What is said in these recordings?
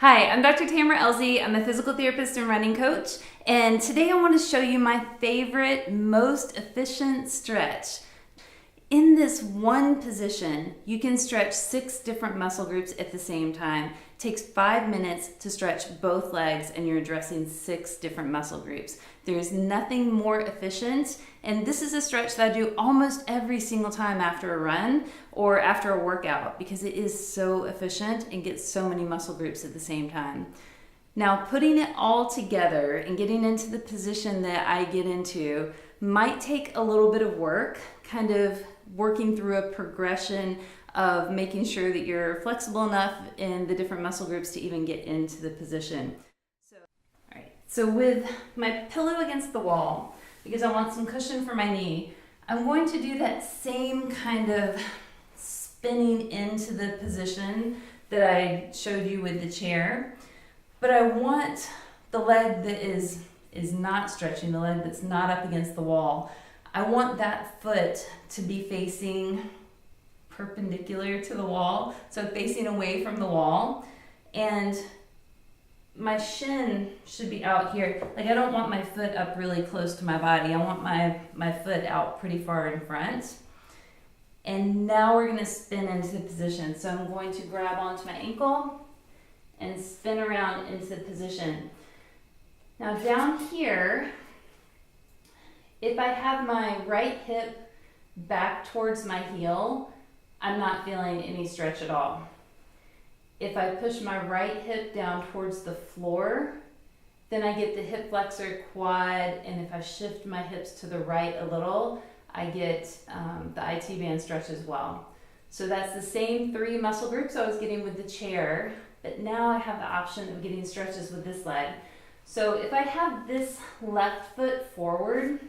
Hi, I'm Dr. Tamara Elzey. I'm a physical therapist and running coach, and today I want to show you my favorite, most efficient stretch. In this one position, you can stretch 6 different muscle groups at the same time. It takes 5 minutes to stretch both legs, and you're addressing 6 different muscle groups. There's nothing more efficient, and this is a stretch that I do almost every single time after a run or after a workout because it is so efficient and gets so many muscle groups at the same time. Now, putting it all together and getting into the position that I get into might take a little bit of work, kind of working through a progression of making sure that you're flexible enough in the different muscle groups to even get into the position. So with my pillow against the wall, because I want some cushion for my knee, I'm going to do that same kind of spinning into the position that I showed you with the chair, but I want the leg that is not stretching, the leg that's not up against the wall. I want that foot to be facing perpendicular to the wall, so facing away from the wall, and my shin should be out here. Like, I don't want my foot up really close to my body. I want my foot out pretty far in front. And now we're gonna spin into position. So I'm going to grab onto my ankle and spin around into position. Now down here, if I have my right hip back towards my heel, I'm not feeling any stretch at all. If I push my right hip down towards the floor, then I get the hip flexor quad, and if I shift my hips to the right a little, I get the IT band stretch as well. So that's the same 3 muscle groups I was getting with the chair, but now I have the option of getting stretches with this leg. So if I have this left foot forward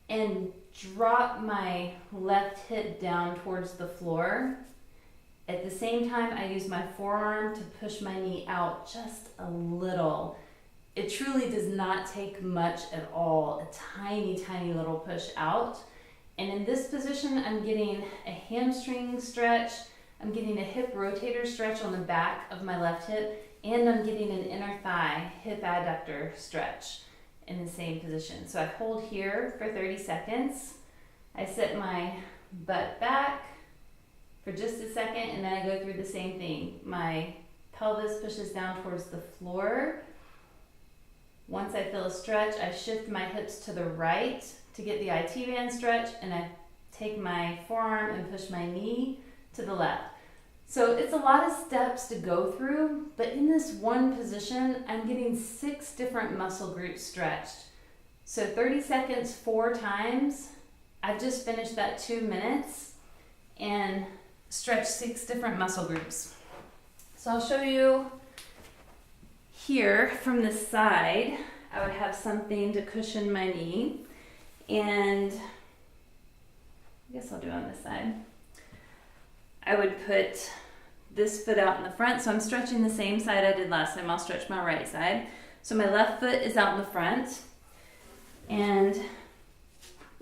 and drop my left hip down towards the floor, at the same time, I use my forearm to push my knee out just a little. It truly does not take much at all, a tiny, tiny little push out. And in this position, I'm getting a hamstring stretch, I'm getting a hip rotator stretch on the back of my left hip, and I'm getting an inner thigh hip adductor stretch in the same position. So I hold here for 30 seconds. I set my butt back for just a second, and then I go through the same thing. My pelvis pushes down towards the floor. Once I feel a stretch, I shift my hips to the right to get the IT band stretch, and I take my forearm and push my knee to the left. So it's a lot of steps to go through, but in this one position, I'm getting 6 different muscle groups stretched. So 30 seconds 4 times. I've just finished that 2 minutes and stretch 6 different muscle groups. So I'll show you here from the side. I would have something to cushion my knee, and I guess I'll do it on this side. I would put this foot out in the front, so I'm stretching the same side I did last time. I'll stretch my right side. So my left foot is out in the front, and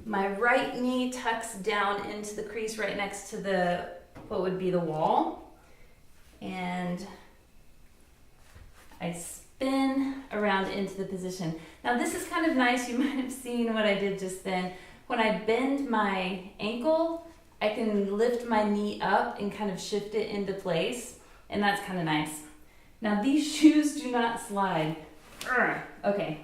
my right knee tucks down into the crease right next to what would be the wall, and I spin around into the position. Now this is kind of nice. You might have seen what I did just then. When I bend my ankle, I can lift my knee up and kind of shift it into place, and that's kind of nice. Now these shoes do not slide. Okay.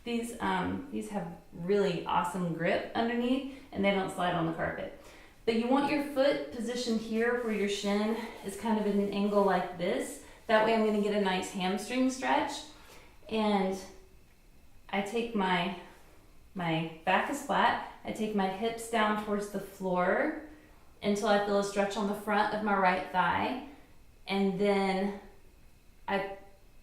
These have really awesome grip underneath, and they don't slide on the carpet. But you want your foot positioned here where your shin is kind of at an angle like this. That way I'm going to get a nice hamstring stretch. And I take my back is flat. I take my hips down towards the floor until I feel a stretch on the front of my right thigh. And then I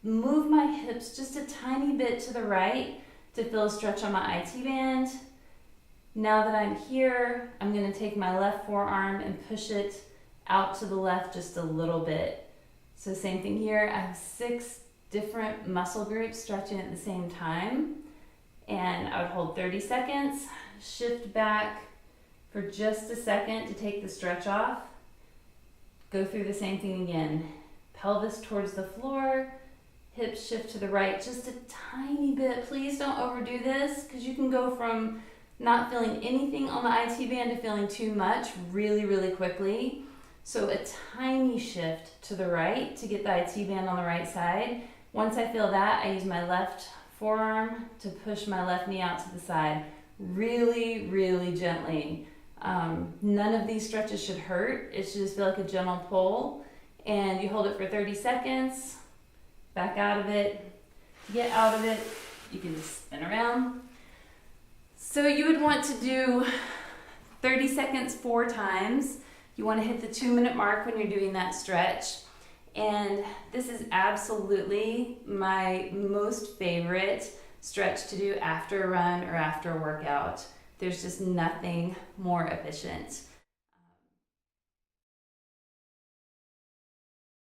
move my hips just a tiny bit to the right to feel a stretch on my IT band. Now that I'm here, I'm going to take my left forearm and push it out to the left just a little bit. So same thing here. I have 6 different muscle groups stretching at the same time. And I would hold 30 seconds, shift back for just a second to take the stretch off. Go through the same thing again. pelvis towards the floor, hips shift to the right just a tiny bit. Please don't overdo this because you can go from not feeling anything on the IT band to feeling too much really, really quickly. So a tiny shift to the right to get the IT band on the right side. Once I feel that, I use my left forearm to push my left knee out to the side really, really gently. None of these stretches should hurt. It should just feel like a gentle pull. And you hold it for 30 seconds, back out of it, get out of it. You can just spin around. So you would want to do 30 seconds 4 times. You want to hit the 2-minute mark when you're doing that stretch. And this is absolutely my most favorite stretch to do after a run or after a workout. There's just nothing more efficient.